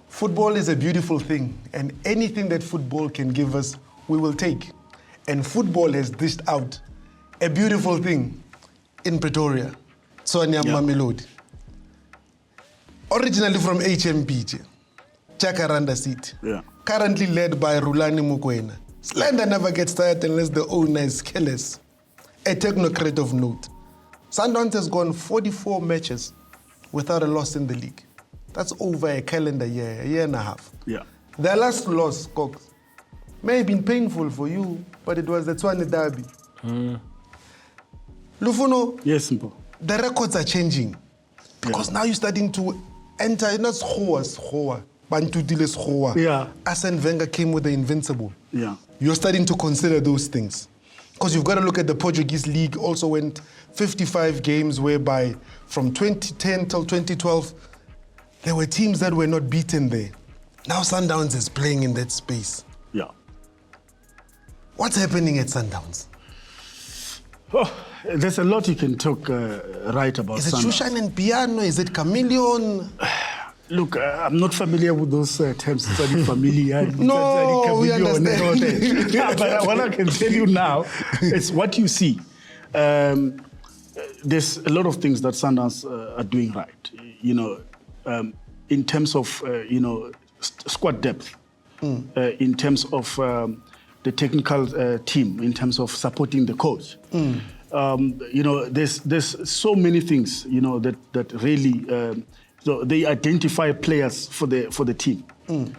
Football is a beautiful thing, and anything that football can give us, we will take. And football has dished out a beautiful thing in Pretoria, Sonia Mamelodi. Originally from HMP, Jacaranda City. Currently led by Rulani Mukwena. Slander never gets tired unless the owner is careless. A technocrat of note. Sundowns has gone 44 matches without a loss in the league. That's over a calendar year, a year and a half. Their last loss, Cox, may have been painful for you, but it was the Tshwane Derby. Lufuno, yes, simple. The records are changing because now you're starting to enter, not Schoa, Bantudile Schoa. Arsene Wenger came with the invincible. You're starting to consider those things. Because you've got to look at the Portuguese league, also went 55 games, whereby from 2010 till 2012, there were teams that were not beaten there. Now Sundowns is playing in that space. What's happening at Sundowns? Oh, there's a lot you can talk right about. Is it Sundowns. Shushan and Piano? Is it Chameleon? Look, I'm not familiar with those terms. Familiar. No, we understand. But what I can tell you now is what you see. There's a lot of things that Sundowns are doing right. In terms of squad depth, in terms of the technical team, in terms of supporting the coach. There's so many things that really. So they identify players for the team.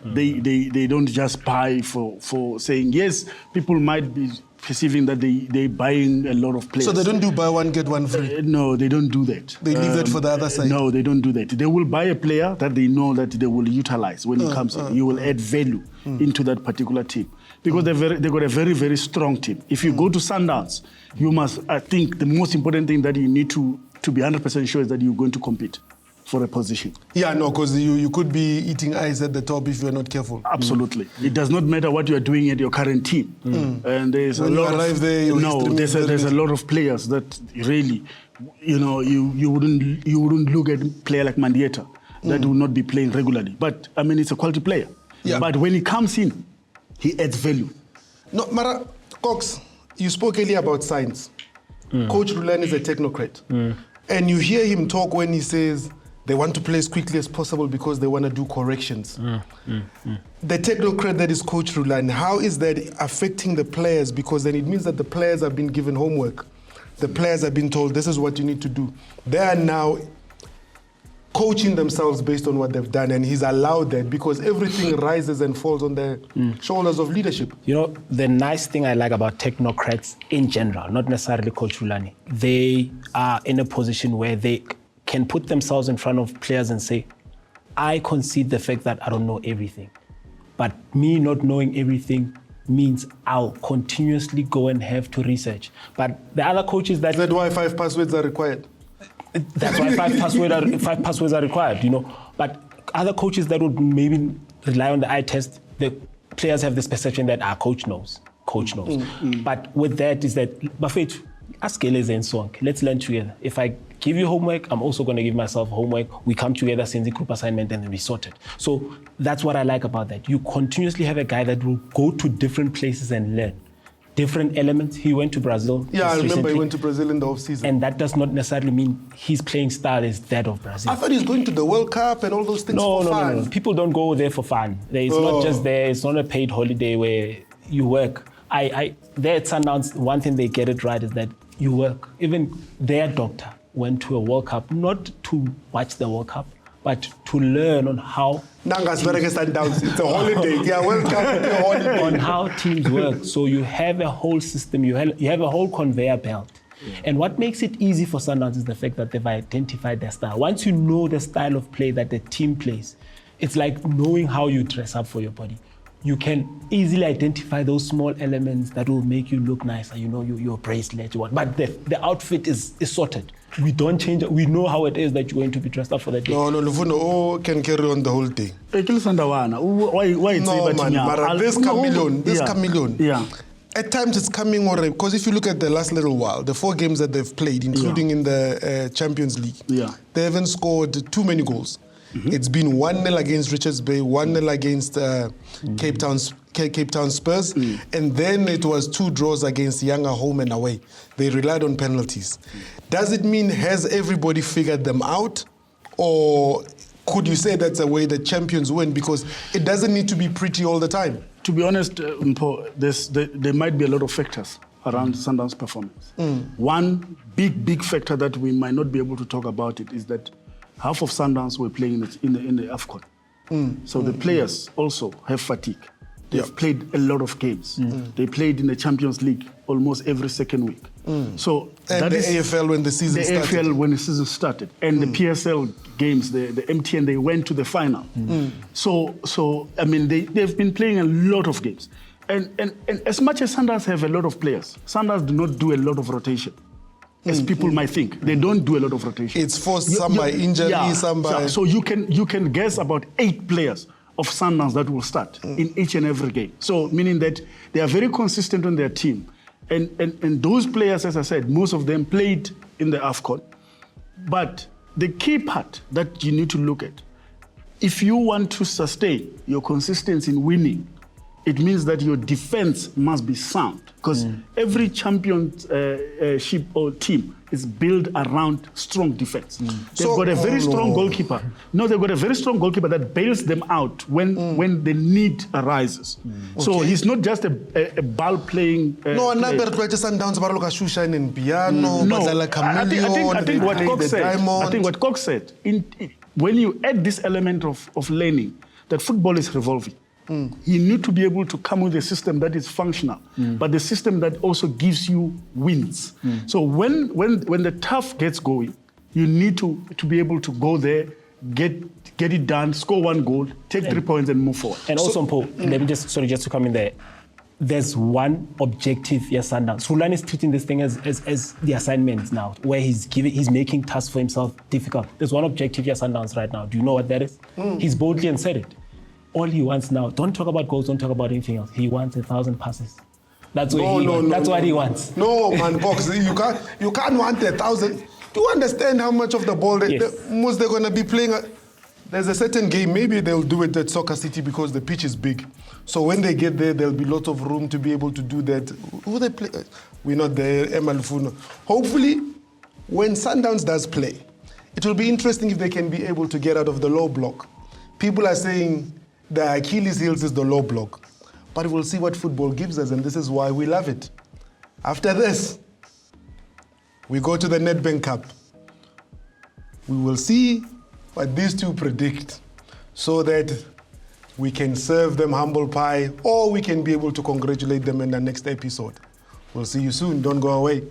They don't just buy for saying yes. People might be perceiving that they buying a lot of players. So they don't do buy one get one free. No, they don't do that. They leave that for the other side. No, they don't do that. They will buy a player that they know that they will utilize when it comes in. You will add value into that particular team because they got a very, very strong team. If you go to Sundowns, you must. I think the most important thing that you need to be 100% sure is that you're going to compete for a position. Because you could be eating ice at the top if you're not careful. Absolutely. It does not matter what you are doing at your current team. And there's a lot there's a lot of players that really, you wouldn't look at a player like Mandieta that will not be playing regularly. But I mean, it's a quality player. But when he comes in, he adds value. No, Mara Cox, you spoke earlier about science. Coach Rulani is a technocrat. And you hear him talk when he says they want to play as quickly as possible because they want to do corrections. The technocrat that is Coach Rulani, how is that affecting the players? Because then it means that the players have been given homework. The players have been told this is what you need to do. They are now coaching themselves based on what they've done, and he's allowed that because everything rises and falls on the shoulders of leadership. The nice thing I like about technocrats in general, not necessarily Coach Rulani, they are in a position where they can put themselves in front of players and say, I concede the fact that I don't know everything. But me not knowing everything means I'll continuously go and have to research. But the other coaches that... Is that why 5 passwords are required? That's why 5 passwords are required, But other coaches that would maybe rely on the eye test, the players have this perception that our coach knows. But with that is that, Buffett, ask Eleze and Sonk, let's learn together. If I give you homework, I'm also going to give myself homework. We come together, send the group assignment, and then we sort it. So that's what I like about that. You continuously have a guy that will go to different places and learn different elements. He went to Brazil. I remember he went to Brazil in the off-season. And that does not necessarily mean his playing style is that of Brazil. I thought he's going to the World Cup and all those things for fun. No. People don't go there for fun. It's not just there. It's not a paid holiday where you work. There at Sundowns, one thing they get it right is that you work. Even their doctor went to a World Cup, not to watch the World Cup, but to learn on how... It's a holiday. World Cup, it's a holiday. On how teams work. So you have a whole system, you have a whole conveyor belt. And what makes it easy for Sundowns is the fact that they've identified their style. Once you know the style of play that the team plays, it's like knowing how you dress up for your body. You can easily identify those small elements that will make you look nicer. Your bracelet, but the outfit is sorted. We don't change it. We know how it is that you're going to be dressed up for the day. No, Lufuno can carry on the whole day. Why no, man, this chameleon, at times it's coming already, because if you look at the last little while, the 4 games that they've played, including in the Champions League, they haven't scored too many goals. It's been 1-0 against Richards Bay, 1-0 against Cape Town Spurs, and then it was 2 draws against Yanga home and away. They relied on penalties. Does it mean, has everybody figured them out? Or could you say that's a way that champions win? Because it doesn't need to be pretty all the time. To be honest, Mpo, there might be a lot of factors around Sundowns' performance. One big factor that we might not be able to talk about it is that half of Sundowns were playing in the AFCON. So the players also have fatigue. They've played a lot of games. They played in the Champions League almost every second week. So and that the is AFL when the season started. The AFL when the season started. And the PSL games, the MTN, they went to the final. So I mean, they've been playing a lot of games. And as much as Sundowns have a lot of players, Sundowns do not do a lot of rotation. As people might think, they don't do a lot of rotation. It's forced some by injury, some by... So you can guess about 8 players of Sundowns that will start in each and every game. So meaning that they are very consistent on their team. And those players, as I said, most of them played in the AFCON. But the key part that you need to look at, if you want to sustain your consistency in winning, it means that your defense must be sound. Because every championship or team is built around strong defense. They've got a very strong goalkeeper. No, they've got a very strong goalkeeper that bails them out when the need arises. So he's not just a ball-playing No, another Sundowns, Baroloka Shushan and Piano, I think what Cox said, when you add this element of learning, that football is revolving. You need to be able to come with a system that is functional, but the system that also gives you wins. So when the tough gets going, you need to be able to go there, get it done, score 1 goal, take 3 points, and move forward. And also, Paul, let me just to come in there. There's one objective, Sundowns. Rulani is treating this thing as the assignments now, where he's making tasks for himself difficult. There's one objective, Sundowns right now. Do you know what that is? He's boldly and said it. All he wants now, don't talk about goals, don't talk about anything else. He wants 1,000 passes. That's what he wants. No, man, Box, you can't want 1,000. Do you understand how much of the ball most they're going to be playing? There's a certain game, maybe they'll do it at Soccer City because the pitch is big. So when they get there, there'll be lots of room to be able to do that. Who they play? We're not there, Emalfuno. Hopefully, when Sundowns does play, it will be interesting if they can be able to get out of the low block. People are saying the Achilles heels is the low block. But we'll see what football gives us, and this is why we love it. After this, we go to the Nedbank Cup. We will see what these two predict so that we can serve them humble pie or we can be able to congratulate them in the next episode. We'll see you soon. Don't go away.